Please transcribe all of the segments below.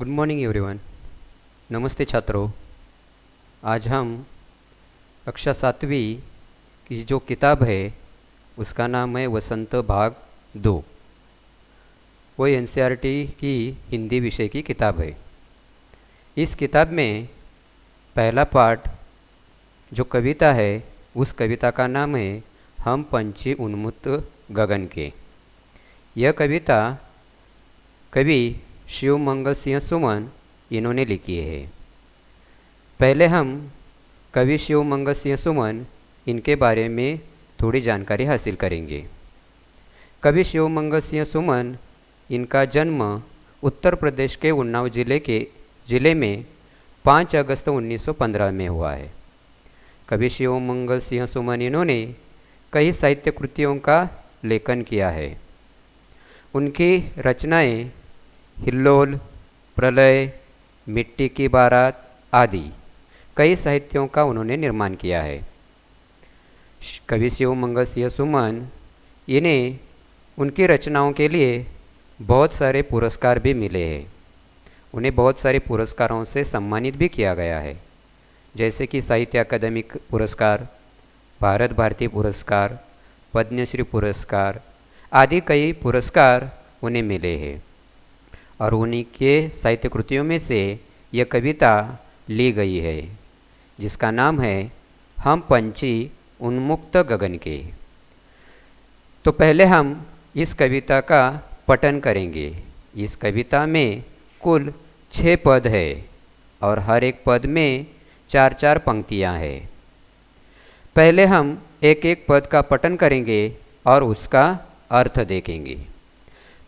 Good morning everyone. नमस्ते छात्रों। आज हम कक्षा 7वीं की जो किताब है उसका नाम है वसंत भाग 2। वो एनसीईआरटी की हिंदी विषय की किताब है। इस किताब में पहला पाठ जो कविता है उस कविता का नाम है हम पंछी उन्मुक्त गगन के। यह कविता कवि शिव मंगल सिंह सुमन इन्होंने लिखी है। पहले हम कवि शिव मंगल सिंह सुमन इनके बारे में थोड़ी जानकारी हासिल करेंगे। कवि शिव मंगल सिंह सुमन इनका जन्म उत्तर प्रदेश के उन्नाव जिले में 5 अगस्त 1915 में हुआ है। कवि शिव मंगल सिंह सुमन इन्होंने कई साहित्य कृतियों का लेखन किया है। उनकी रचनाएं हिल्लोल, प्रलय, मिट्टी की बारात आदि कई साहित्यों का उन्होंने निर्माण किया है। कवि शिव मंगल सिंह सुमन इन्हें उनकी रचनाओं के लिए बहुत सारे पुरस्कार भी मिले हैं। उन्हें बहुत सारे पुरस्कारों से सम्मानित भी किया गया है, जैसे कि साहित्य अकादमी पुरस्कार, भारत भारती पुरस्कार, पद्मश्री पुरस्कार आदि कई पुरस्कार उन्हें मिले हैं। और उन्हीं के साहित्य कृतियों में से यह कविता ली गई है जिसका नाम है हम पंछी उन्मुक्त गगन के। तो पहले हम इस कविता का पठन करेंगे। इस कविता में कुल 6 पद है और हर एक पद में 4-4 पंक्तियां हैं। पहले हम एक एक पद का पठन करेंगे और उसका अर्थ देखेंगे।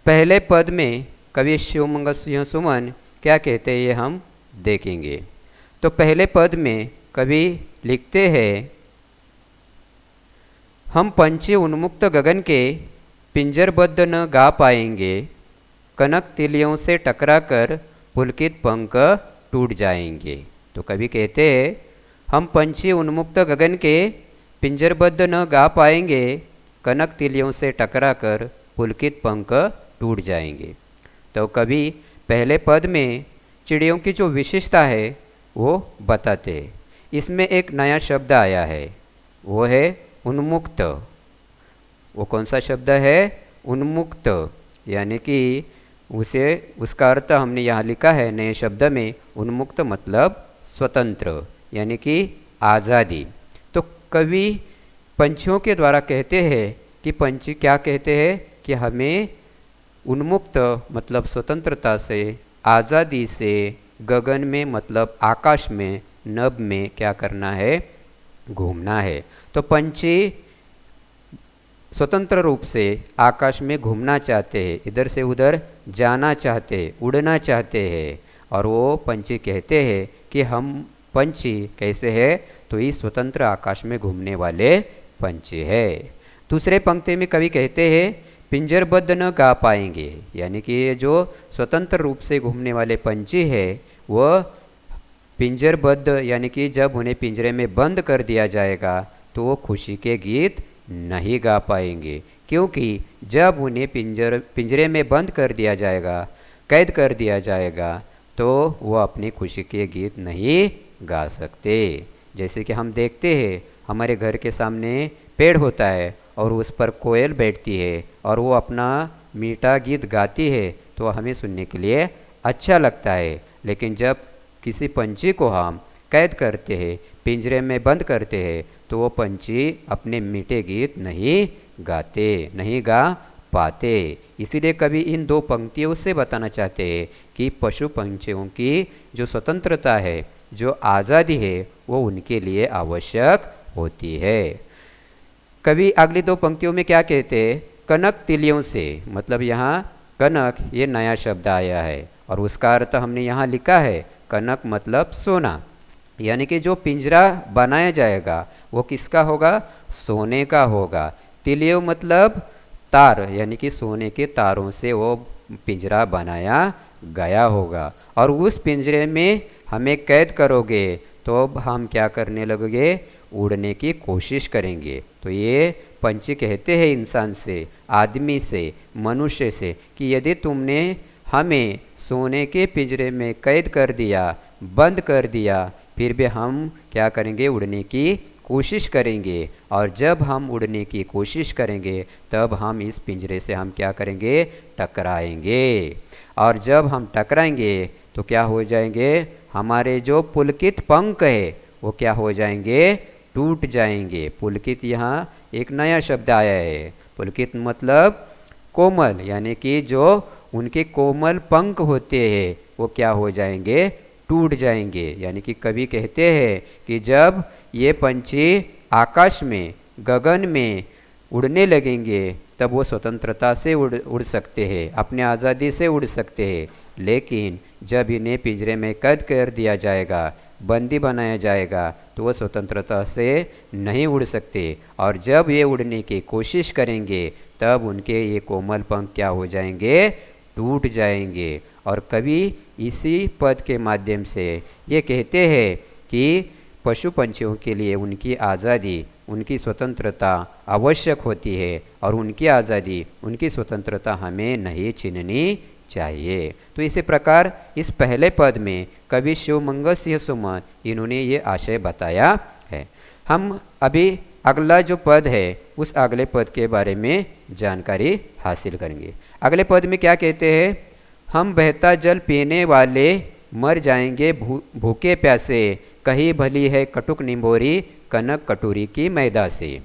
पहले पद में कवि शिव मंगल सिंह सुमन क्या कहते हैं ये हम देखेंगे। तो पहले पद में कवि लिखते हैं हम पंछी उन्मुक्त गगन के पिंजरबद्ध न गा पाएंगे, कनक तिलियों से टकराकर पुलकित पंख टूट जाएंगे। तो कवि कहते हैं हम पंछी उन्मुक्त गगन के पिंजरबद्ध न गा पाएंगे, कनक तिलियों से टकराकर पुलकित पंख टूट जाएंगे। तो कवि पहले पद में चिड़ियों की जो विशेषता है वो बताते हैं। इसमें एक नया शब्द आया है, वो है उन्मुक्त। वो कौन सा शब्द है? उन्मुक्त। यानी कि उसका अर्थ हमने यहाँ लिखा है नए शब्द में। उन्मुक्त मतलब स्वतंत्र, यानी कि आज़ादी। तो कवि पंछियों के द्वारा कहते हैं कि पंछी क्या कहते हैं कि हमें उन्मुक्त मतलब स्वतंत्रता से, आज़ादी से गगन में मतलब आकाश में, नभ में क्या करना है? घूमना है। तो पंछी स्वतंत्र रूप से आकाश में घूमना चाहते हैं, इधर से उधर जाना चाहते हैं, उड़ना चाहते हैं। और वो पंछी कहते हैं कि हम पंछी कैसे हैं? तो इस स्वतंत्र आकाश में घूमने वाले पंछी है। दूसरे पंक्ति में कवि कहते हैं पिंजरबद्ध न गा पाएंगे, यानी कि ये जो स्वतंत्र रूप से घूमने वाले पंछी है वह पिंजरबद्ध, यानी कि जब उन्हें पिंजरे में बंद कर दिया जाएगा तो वो खुशी के गीत नहीं गा पाएंगे, क्योंकि जब उन्हें पिंजरे में बंद कर दिया जाएगा, कैद कर दिया जाएगा, तो वो अपनी खुशी के गीत नहीं गा सकते। जैसे कि हम देखते हैं हमारे घर के सामने पेड़ होता है और उस पर कोयल बैठती है और वो अपना मीठा गीत गाती है, तो हमें सुनने के लिए अच्छा लगता है। लेकिन जब किसी पंछी को हम कैद करते हैं, पिंजरे में बंद करते हैं, तो वो पंछी अपने मीठे गीत नहीं गा पाते। इसीलिए कवि इन 2 पंक्तियों से बताना चाहते हैं कि पशु पंछियों की जो स्वतंत्रता है, जो आज़ादी है, वो उनके लिए आवश्यक होती है। कवि अगली 2 पंक्तियों में क्या कहते हैं? कनक तिलियों से, मतलब यहाँ कनक ये नया शब्द आया है और उसका अर्थ हमने यहाँ लिखा है कनक मतलब सोना। यानी कि जो पिंजरा बनाया जाएगा वो किसका होगा? सोने का होगा। तिलियों मतलब तार, यानी कि सोने के तारों से वो पिंजरा बनाया गया होगा। और उस पिंजरे में हमें कैद करोगे तो अब हम क्या करने लगोगे? उड़ने की कोशिश करेंगे। तो ये पंछी कहते हैं इंसान से, आदमी से, मनुष्य से कि यदि तुमने हमें सोने के पिंजरे में कैद कर दिया, बंद कर दिया, फिर भी हम क्या करेंगे, उड़ने की कोशिश करेंगे। और जब हम उड़ने की कोशिश करेंगे तब हम इस पिंजरे से हम क्या करेंगे, टकराएंगे। और जब हम टकराएंगे तो क्या हो जाएंगे, हमारे जो पुलकित पंख है वो क्या हो जाएंगे, टूट जाएंगे। पुलकित यहाँ एक नया शब्द आया है। पुलकित मतलब कोमल, यानी कि जो उनके कोमल पंख होते हैं वो क्या हो जाएंगे, टूट जाएंगे। यानी कि कवि कहते हैं कि जब ये पंछी आकाश में, गगन में उड़ने लगेंगे तब वो स्वतंत्रता से उड़ सकते हैं, अपने आज़ादी से उड़ सकते हैं। लेकिन जब इन्हें पिंजरे में कैद कर दिया जाएगा, बंदी बनाया जाएगा, तो वो स्वतंत्रता से नहीं उड़ सकते। और जब ये उड़ने की कोशिश करेंगे तब उनके ये कोमल पंख क्या हो जाएंगे, टूट जाएंगे। और कवि इसी पद के माध्यम से ये कहते हैं कि पशु पंछियों के लिए उनकी आज़ादी, उनकी स्वतंत्रता आवश्यक होती है और उनकी आज़ादी, उनकी स्वतंत्रता हमें नहीं छीननी चाहिए। तो इसी प्रकार इस पहले पद में कवि शिवमंगल सिंह सुमन इन्होंने ये आशय बताया है। हम अभी अगला जो पद है उस अगले पद के बारे में जानकारी हासिल करेंगे। अगले पद में क्या कहते हैं, हम बहता जल पीने वाले मर जाएंगे भूखे प्यासे, कहीं भली है कटुक निम्बोरी कनक कटोरी की मैदा से।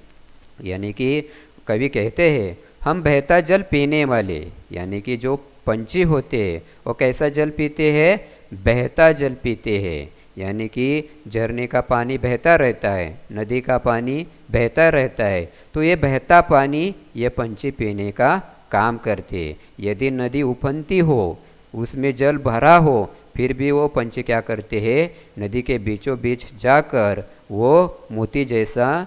यानी कि कवि कहते हैं हम बहता जल पीने वाले, यानी कि जो पंछी होते हैं वो कैसा जल पीते हैं, बहता जल पीते हैं। यानी कि झरने का पानी बहता रहता है, नदी का पानी बहता रहता है, तो ये बहता पानी ये पंछी पीने का काम करते। यदि नदी उफनती हो, उसमें जल भरा हो, फिर भी वो पंछी क्या करते हैं, नदी के बीचों बीच जाकर वो मोती जैसा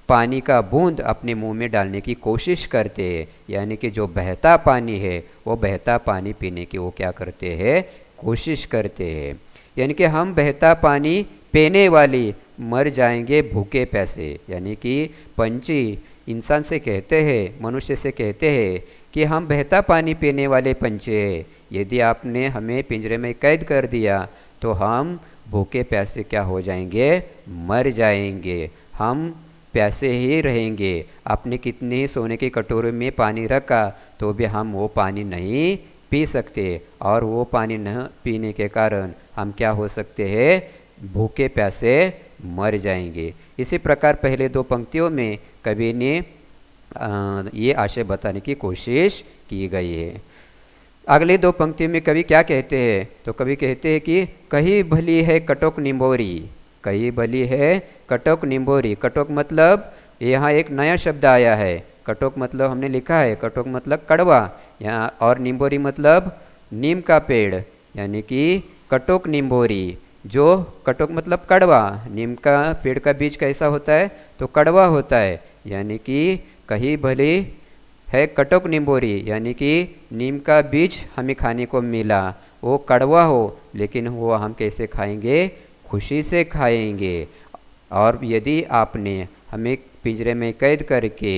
पानी का बूंद अपने मुंह में डालने की कोशिश करते हैं। यानी कि जो बहता पानी है वो बहता पानी पीने की वो क्या करते हैं, कोशिश करते हैं। यानी कि हम बहता पानी पीने वाली मर जाएंगे भूखे प्यासे। यानी कि पंछी इंसान से कहते हैं, मनुष्य से कहते हैं कि हम बहता पानी पीने वाले पंछी हैं, यदि आपने हमें पिंजरे में कैद कर दिया तो हम भूखे प्यासे क्या हो जाएंगे, मर जाएंगे, हम प्यासे ही रहेंगे। आपने कितने ही सोने की कटोरे में पानी रखा तो भी हम वो पानी नहीं पी सकते, और वो पानी न पीने के कारण हम क्या हो सकते हैं, भूखे प्यासे मर जाएंगे। इसी प्रकार पहले दो पंक्तियों में कवि ने ये आशय बताने की कोशिश की गई है। अगले दो पंक्तियों में कवि क्या कहते हैं, तो कवि कहते हैं कि कहीं भली है कटोक निम्बोरी, कहीं भली है कटोक निम्बोरी। कटोक मतलब यहाँ एक नया शब्द आया है। कटोक मतलब हमने लिखा है, कटोक मतलब कड़वा, यहाँ और निम्बोरी मतलब नीम का पेड़। यानी कि कटोक निम्बोरी, जो कटोक मतलब कड़वा, नीम का पेड़ का बीज कैसा होता है, तो कड़वा होता है। यानी कि कहीं भली है कटोक निम्बोरी, यानी कि नीम का बीज हमें खाने को मिला, वो कड़वा हो लेकिन वो हम कैसे खाएंगे, खुशी से खाएंगे। और यदि आपने हमें पिंजरे में कैद करके,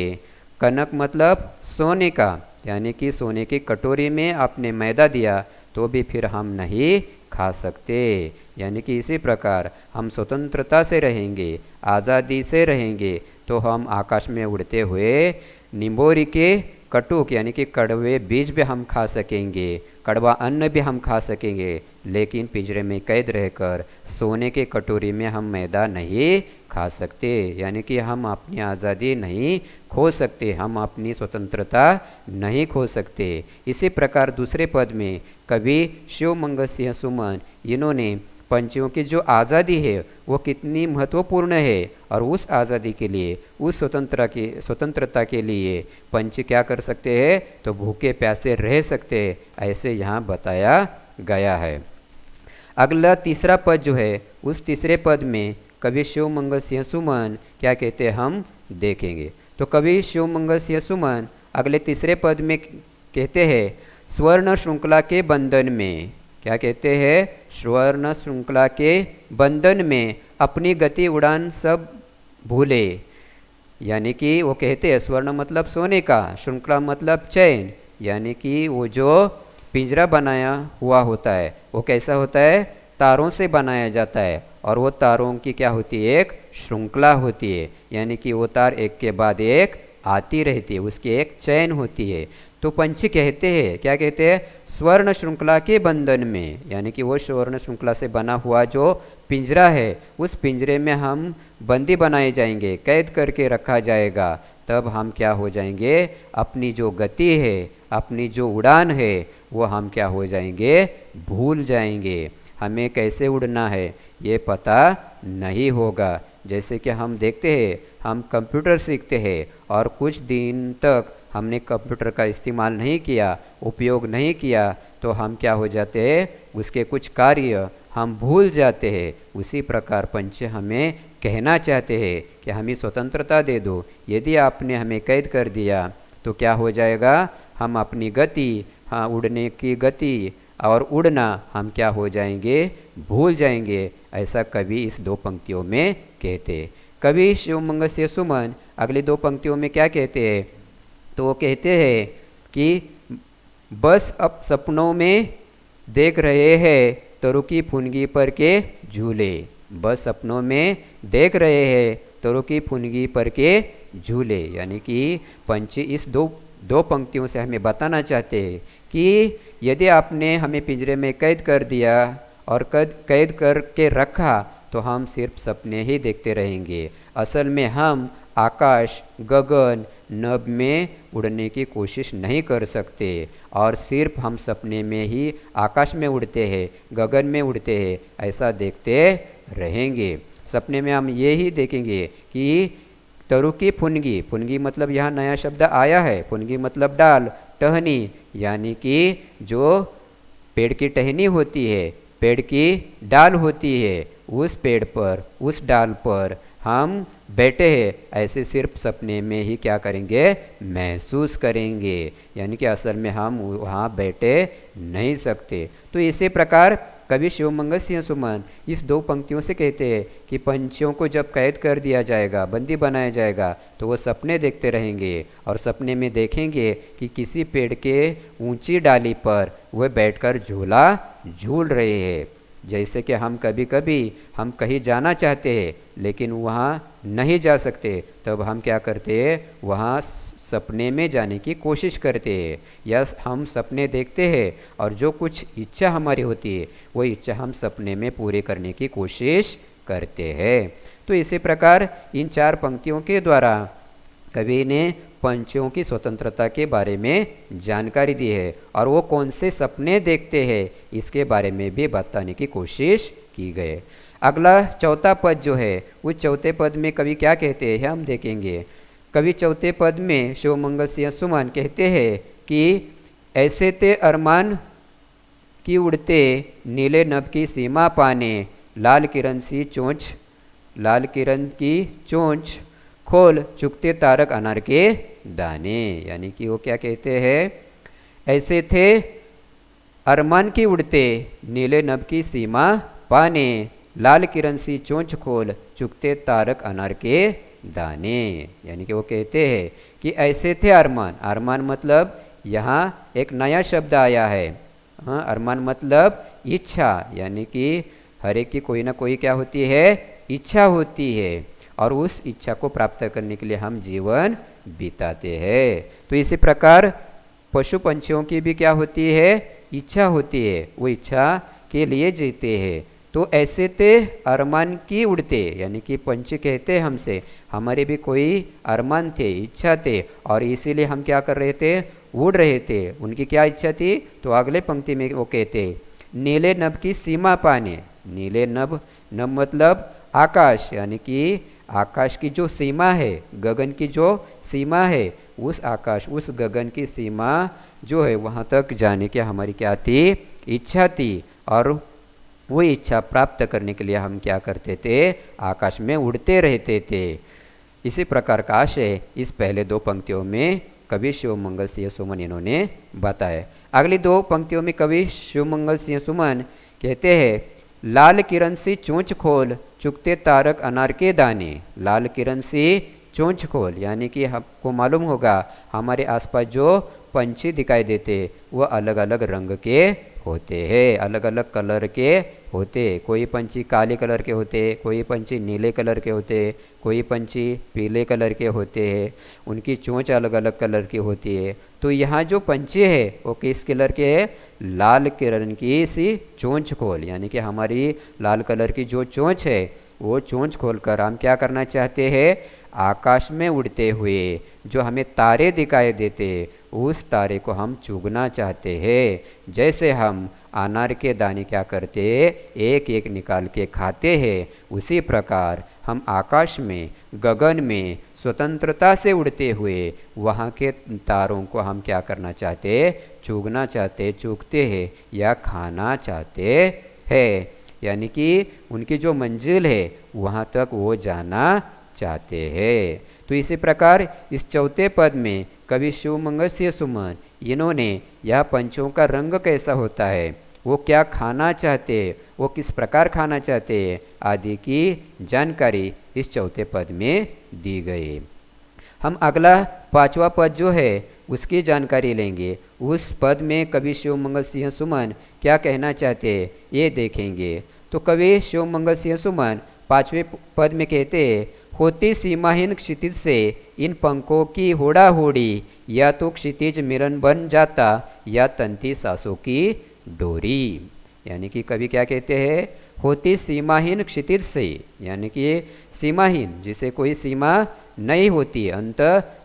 कनक मतलब सोने का, यानी कि सोने की कटोरी में आपने मैदा दिया तो भी फिर हम नहीं खा सकते। यानी कि इसी प्रकार हम स्वतंत्रता से रहेंगे, आज़ादी से रहेंगे तो हम आकाश में उड़ते हुए निम्बोरी के कटुक यानी कि कड़वे बीज भी हम खा सकेंगे, कड़वा अन्न भी हम खा सकेंगे, लेकिन पिंजरे में कैद रहकर सोने के कटोरी में हम मैदा नहीं खा सकते। यानी कि हम अपनी आज़ादी नहीं खो सकते, हम अपनी स्वतंत्रता नहीं खो सकते। इसी प्रकार दूसरे पद में कवि शिवमंगल सिंह सुमन इन्होंने पंछियों की जो आज़ादी है वो कितनी महत्वपूर्ण है, और उस आज़ादी के लिए, उस स्वतंत्रता के लिए पंछी क्या कर सकते हैं, तो भूखे प्यासे रह सकते हैं, ऐसे यहाँ बताया गया है। अगला तीसरा पद जो है, उस तीसरे पद में कवि शिवमंगल सिंह सुमन क्या कहते हैं हम देखेंगे। तो कवि शिवमंगल सिंह सुमन अगले तीसरे पद में कहते हैं स्वर्ण श्रृंखला के बंधन में, क्या कहते हैं, स्वर्ण श्रृंखला के बंधन में अपनी गति उड़ान सब भूले। यानी कि वो कहते हैं स्वर्ण मतलब सोने का, श्रृंखला मतलब चैन, यानी कि वो जो पिंजरा बनाया हुआ होता है वो कैसा होता है, तारों से बनाया जाता है, और वो तारों की क्या होती है, एक श्रृंखला होती है, यानी कि वो तार एक के बाद एक आती रहती है, उसकी एक चैन होती है। तो पंछी कहते हैं, क्या कहते हैं, स्वर्ण श्रृंखला के बंधन में, यानी कि वो स्वर्ण श्रृंखला से बना हुआ जो पिंजरा है उस पिंजरे में हम बंदी बनाए जाएंगे, कैद करके रखा जाएगा। तब हम क्या हो जाएंगे, अपनी जो गति है, अपनी जो उड़ान है वो हम क्या हो जाएंगे, भूल जाएंगे। हमें कैसे उड़ना है ये पता नहीं होगा। जैसे कि हम देखते हैं, हम कंप्यूटर सीखते हैं और कुछ दिन तक हमने कंप्यूटर का इस्तेमाल नहीं किया, उपयोग नहीं किया, तो हम क्या हो जाते हैं, उसके कुछ कार्य हम भूल जाते हैं। उसी प्रकार पंच हमें कहना चाहते हैं कि हमें स्वतंत्रता दे दो। यदि आपने हमें कैद कर दिया तो क्या हो जाएगा, हम अपनी गति, हाँ उड़ने की गति और उड़ना हम क्या हो जाएंगे, भूल जाएंगे। ऐसा कवि इस दो पंक्तियों में कहते। कवि शिवमंगल से सुमन अगली दो पंक्तियों में क्या कहते हैं, तो वो कहते हैं कि बस अब सपनों में देख रहे हैं तरु की फुनगी पर के झूले। बस सपनों में देख रहे हैं तरु की फुनगी पर के झूले, यानी कि पंछी इस दो पंक्तियों से हमें बताना चाहते हैं कि यदि आपने हमें पिंजरे में कैद कर दिया और कैद करके रखा तो हम सिर्फ सपने ही देखते रहेंगे। असल में हम आकाश, गगन, नभ में उड़ने की कोशिश नहीं कर सकते, और सिर्फ हम सपने में ही आकाश में उड़ते हैं, गगन में उड़ते हैं, ऐसा देखते रहेंगे। सपने में हम ये ही देखेंगे कि तरु की फुनगी, फुनगी मतलब यहाँ नया शब्द आया है, फुनगी मतलब डाल, टहनी, यानी कि जो पेड़ की टहनी होती है, पेड़ की डाल होती है, उस पेड़ पर, उस डाल पर हम बैठे हैं, ऐसे सिर्फ सपने में ही क्या करेंगे, महसूस करेंगे, यानी कि असल में हम वहाँ बैठे नहीं सकते। तो इसी प्रकार कवि शिवमंगल सिंह सुमन इस दो पंक्तियों से कहते हैं कि पंछियों को जब कैद कर दिया जाएगा, बंदी बनाया जाएगा, तो वो सपने देखते रहेंगे, और सपने में देखेंगे कि किसी पेड़ के ऊंची डाली पर वह बैठकर झूला झूल रहे हैं। जैसे कि हम कभी कभी हम कहीं जाना चाहते हैं लेकिन वहाँ नहीं जा सकते, तब हम क्या करते हैं, वहाँ सपने में जाने की कोशिश करते हैं, या हम सपने देखते हैं और जो कुछ इच्छा हमारी होती है वो इच्छा हम सपने में पूरी करने की कोशिश करते हैं। तो इसी प्रकार इन चार पंक्तियों के द्वारा कवि ने पंछियों की स्वतंत्रता के बारे में जानकारी दी है, और वो कौन से सपने देखते हैं इसके बारे में भी बताने की कोशिश की गई। अगला चौथा पद जो है, उस चौथे पद में कवि क्या कहते हैं हम देखेंगे। कवि चौथे पद में शिवमंगल सिंह सुमन कहते हैं कि ऐसे ते अरमान की उड़ते नीले नभ की सीमा पाने, लाल किरण सी चोंच, लाल किरण की चोंच खोल चुकते तारक अनार के दाने, यानी कि वो क्या कहते हैं, ऐसे थे अरमान की उड़ते नीले नभ की सीमा पाने, लाल किरण सी चोंच खोल चुकते तारक अनार के दाने, यानी कि वो कहते हैं कि ऐसे थे अरमान। अरमान मतलब यहाँ एक नया शब्द आया है, हाँ, अरमान मतलब इच्छा, यानी कि हर एक की कोई ना कोई क्या होती है, इच्छा होती है, और उस इच्छा को प्राप्त करने के लिए हम जीवन बिताते हैं। तो इसी प्रकार पशु पंछियों की भी क्या होती है, इच्छा होती है, वो इच्छा के लिए जीते हैं। तो ऐसे ते अरमान की उड़ते, यानी कि पंछी कहते हमसे हमारे भी कोई अरमान थे, इच्छा थे, और इसीलिए हम क्या कर रहे थे, उड़ रहे थे। उनकी क्या इच्छा थी, तो अगले पंक्ति में वो कहते नीले नभ की सीमा पाने। नीले नभ, नभ मतलब आकाश, यानी कि आकाश की जो सीमा है, गगन की जो सीमा है, उस आकाश, उस गगन की सीमा जो है वहाँ तक जाने की हमारी क्या थी, इच्छा थी, और वो इच्छा प्राप्त करने के लिए हम क्या करते थे, आकाश में उड़ते रहते थे। इसी प्रकार का आशय इस पहले दो पंक्तियों में कवि शिवमंगल सिंह सुमन इन्होंने बताया। अगली दो पंक्तियों में कवि शिवमंगल सिंह सुमन कहते हैं लाल किरण सी चोंच खोल चुगते तारक अनार के दाने। लाल किरण सी चोंच खोल, यानी कि हमको मालूम होगा हमारे आसपास जो पंछी दिखाई देते वह अलग अलग रंग के होते हैं, अलग अलग कलर के होते। कोई पंछी काले कलर के होते, कोई पंछी नीले कलर के होते, कोई पंछी पीले कलर के होते हैं, उनकी चोंच अलग अलग कलर की होती है। तो यहाँ जो पंछी है वो किस कलर के है? लाल किरण की सी चोंच खोल, यानी कि हमारी लाल कलर की जो चोंच है वो चोंच खोलकर हम क्या करना चाहते हैं? आकाश में उड़ते हुए जो हमें तारे दिखाई देते उस तारे को हम चुगना चाहते हैं। जैसे हम अनार के दाने क्या करते एक एक निकाल के खाते हैं, उसी प्रकार हम आकाश में गगन में स्वतंत्रता से उड़ते हुए वहाँ के तारों को हम क्या करना चाहते? चुगना चाहते, चुगते हैं या खाना चाहते हैं, यानी कि उनकी जो मंजिल है वहाँ तक वो जाना चाहते हैं। तो इसी प्रकार इस चौथे पद में कवि शिवमंगल सुमन इन्होंने यह पंछियों का रंग कैसा होता है, वो क्या खाना चाहते, वो किस प्रकार खाना चाहते आदि की जानकारी इस चौथे पद में दी गई। हम अगला पांचवा पद जो है उसकी जानकारी लेंगे। उस पद में कवि शिवमंगल सिंह सुमन क्या कहना चाहते ये देखेंगे। तो कवि शिवमंगल सिंह सुमन पांचवें पद में कहते होती सीमाहीन क्षितिज से इन पंखों की होड़ा होड़ी, या तो क्षितिज मिलन बन जाता या तंती सांसों की डोरी। यानी कि कवि क्या कहते हैं? होती सीमाहीन क्षितिज से, यानी कि सीमाहीन जिसे कोई सीमा नहीं होती, अंत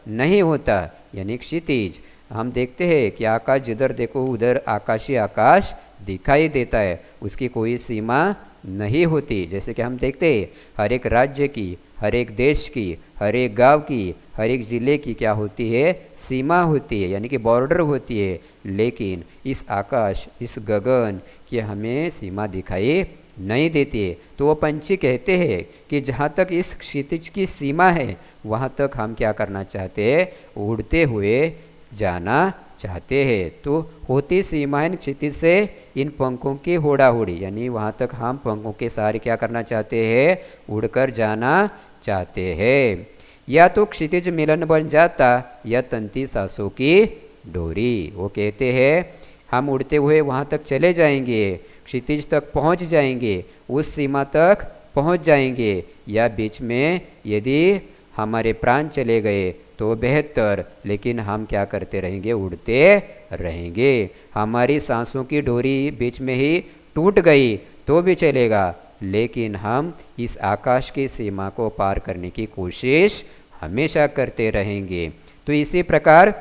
नहीं होता, यानी क्षितिज। हम देखते हैं कि आकाश जिधर देखो उधर आकाश ही आकाश दिखाई देता है, उसकी कोई सीमा नहीं होती। जैसे कि हम देखते हैं हर एक राज्य की, हर एक देश की, हर एक गांव की, हर एक ज़िले की क्या होती है? सीमा होती है, यानी कि बॉर्डर होती है। लेकिन इस आकाश, इस गगन की हमें सीमा दिखाई नहीं देती है। तो वो पंछी कहते हैं कि जहाँ तक इस क्षितिज की सीमा है वहाँ तक हम क्या करना चाहते हैं? उड़ते हुए जाना चाहते हैं। तो होती सीमाएं क्षितिज से इन पंखों की होड़ा होड़ी, यानी वहाँ तक हम पंखों के सहारे क्या करना चाहते हैं? उड़कर जाना चाहते हैं। या तो क्षितिज मिलन बन जाता या तंती सांसों की डोरी। वो कहते हैं हम उड़ते हुए वहाँ तक चले जाएंगे, क्षितिज तक पहुँच जाएंगे, उस सीमा तक पहुँच जाएंगे, या बीच में यदि हमारे प्राण चले गए तो बेहतर, लेकिन हम क्या करते रहेंगे? उड़ते रहेंगे। हमारी सांसों की डोरी बीच में ही टूट गई तो भी चलेगा, लेकिन हम इस आकाश की सीमा को पार करने की कोशिश हमेशा करते रहेंगे। तो इसी प्रकार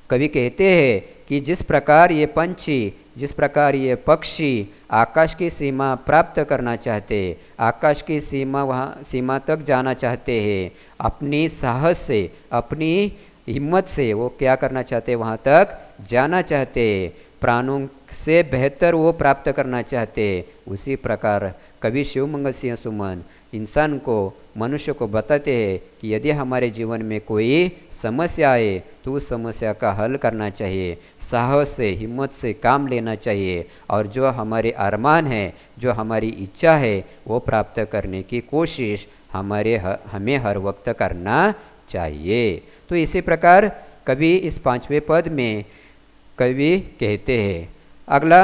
कवि कहते हैं कि जिस प्रकार ये पंछी, जिस प्रकार ये पक्षी आकाश की सीमा प्राप्त करना चाहते, आकाश की सीमा वहाँ सीमा तक जाना चाहते हैं, अपनी साहस से, अपनी हिम्मत से वो क्या करना चाहते? वहाँ तक जाना चाहते, प्राणों से बेहतर वो प्राप्त करना चाहते। उसी प्रकार कवि शिवमंगल सिंह सुमन इंसान को, मनुष्य को बताते हैं कि यदि हमारे जीवन में कोई समस्या आए तो उस समस्या का हल करना चाहिए, साहस से, हिम्मत से काम लेना चाहिए, और जो हमारे अरमान है, जो हमारी इच्छा है वो प्राप्त करने की कोशिश हमें हर वक्त करना चाहिए। तो इसी प्रकार कवि इस पांचवें पद में कवि कहते हैं। अगला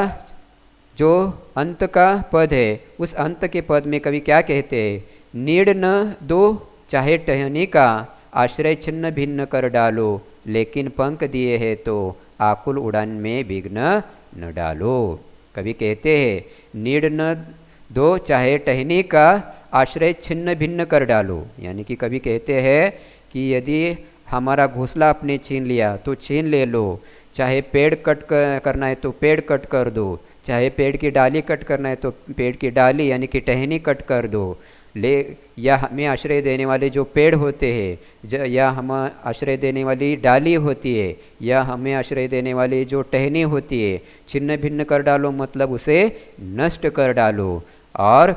जो अंत का पद है, उस अंत के पद में कवि क्या कहते हैं? नीड न दो चाहे टहनी का, आश्रय छिन्न भिन्न कर डालो, लेकिन पंख दिए है तो आकुल उड़ान में विघ्न न डालो। कवि कहते हैं नीड न दो चाहे टहनी का, आश्रय छिन्न भिन्न कर डालो। यानी कि कवि कहते हैं कि यदि हमारा घोंसला आपने छीन लिया तो छीन ले लो, चाहे पेड़ कट करना है तो पेड़ कट कर दो, चाहे पेड़ की डाली कट करना है तो पेड़ की डाली यानी कि टहनी कट कर दो, या हमें आश्रय देने वाले जो पेड़ होते हैं, या हम आश्रय देने वाली डाली होती है, या हमें आश्रय देने वाली जो टहनी होती है, छिन्न भिन्न कर डालो मतलब उसे नष्ट कर डालो। और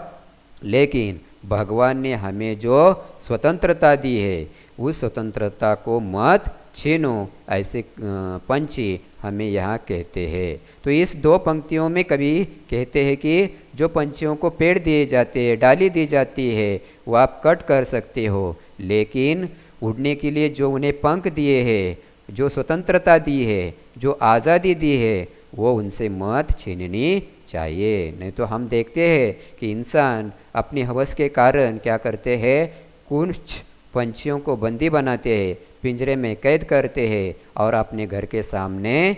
लेकिन भगवान ने हमें जो स्वतंत्रता दी है उस स्वतंत्रता को मत छीनो, ऐसे पंछी हमें यहाँ कहते हैं। तो इस दो पंक्तियों में कवि कहते हैं कि जो पंछियों को पेड़ दिए जाते हैं, डाली दी जाती है, वो आप कट कर सकते हो, लेकिन उड़ने के लिए जो उन्हें पंख दिए हैं जो स्वतंत्रता दी है, जो आज़ादी दी है, वो उनसे मत छीननी चाहिए। नहीं तो हम देखते हैं कि इंसान अपनी हवस के कारण क्या करते हैं, कुछ पंछियों को बंदी बनाते हैं, पिंजरे में कैद करते हैं और अपने घर के सामने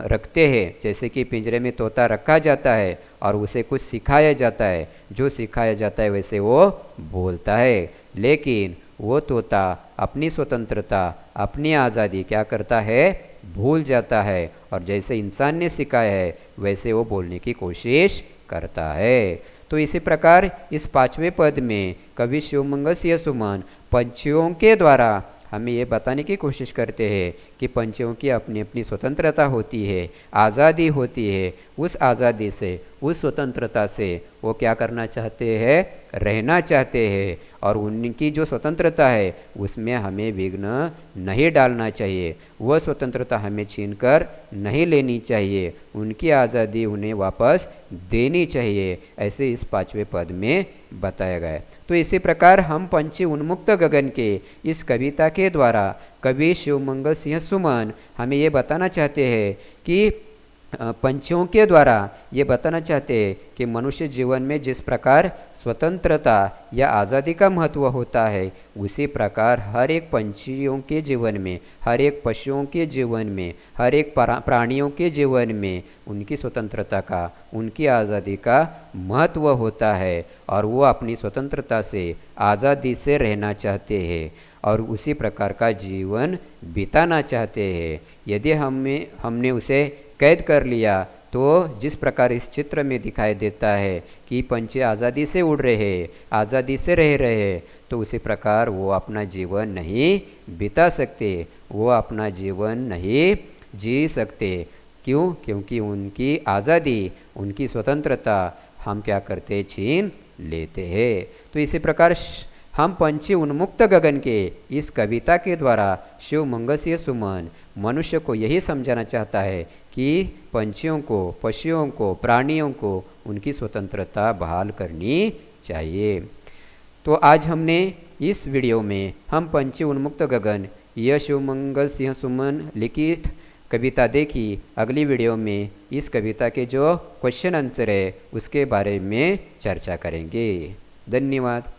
रखते हैं। जैसे कि पिंजरे में तोता रखा जाता है और उसे कुछ सिखाया जाता है, जो सिखाया जाता है वैसे वो बोलता है, लेकिन वो तोता अपनी स्वतंत्रता, अपनी आज़ादी क्या करता है, भूल जाता है और जैसे इंसान ने सिखाया है वैसे वो बोलने की कोशिश करता है। तो इसी प्रकार इस 5वें पद में कवि शिवमंगल सिंह सुमन पंछियों के द्वारा हमें ये बताने की कोशिश करते हैं कि पंछियों की अपनी अपनी स्वतंत्रता होती है, आज़ादी होती है। उस आज़ादी से, उस स्वतंत्रता से वो क्या करना चाहते हैं, रहना चाहते हैं और उनकी जो स्वतंत्रता है उसमें हमें विघ्न नहीं डालना चाहिए। वह स्वतंत्रता हमें छीनकर नहीं लेनी चाहिए, उनकी आज़ादी उन्हें वापस देनी चाहिए, ऐसे इस 5वें पद में बताया गया है। तो इसी प्रकार हम पंछी उन्मुक्त गगन के इस कविता के द्वारा कवि शिवमंगल सिंह सुमन हमें ये बताना चाहते हैं कि पंछियों के द्वारा ये बताना चाहते हैं कि मनुष्य जीवन में जिस प्रकार स्वतंत्रता या आज़ादी का महत्व होता है, उसी प्रकार हर एक पंछियों के जीवन में, हर एक पशुओं के जीवन में, हर एक प्राणियों के जीवन में उनकी स्वतंत्रता का, उनकी आज़ादी का महत्व होता है और वो अपनी स्वतंत्रता से, आज़ादी से रहना चाहते हैं और उसी प्रकार का जीवन बिताना चाहते हैं। यदि हमने उसे कैद कर लिया तो जिस प्रकार इस चित्र में दिखाई देता है कि पंछी आज़ादी से उड़ रहे हैं, आज़ादी से रह रहे हैं, तो उसी प्रकार वो अपना जीवन नहीं बिता सकते, वो अपना जीवन नहीं जी सकते। क्यों? क्योंकि उनकी आज़ादी, उनकी स्वतंत्रता हम क्या करते, छीन लेते हैं। तो इसी प्रकार हम पंछी उन्मुक्त गगन के इस कविता के द्वारा शिवमंगल सिंह सुमन मनुष्य को यही समझाना चाहता है कि पंछियों को, पशुओं को, प्राणियों को उनकी स्वतंत्रता बहाल करनी चाहिए। तो आज हमने इस वीडियो में हम पंछी उन्मुक्त गगन, यह शिवमंगल सिंह सुमन लिखित कविता देखी। अगली वीडियो में इस कविता के जो क्वेश्चन आंसर है उसके बारे में चर्चा करेंगे। धन्यवाद।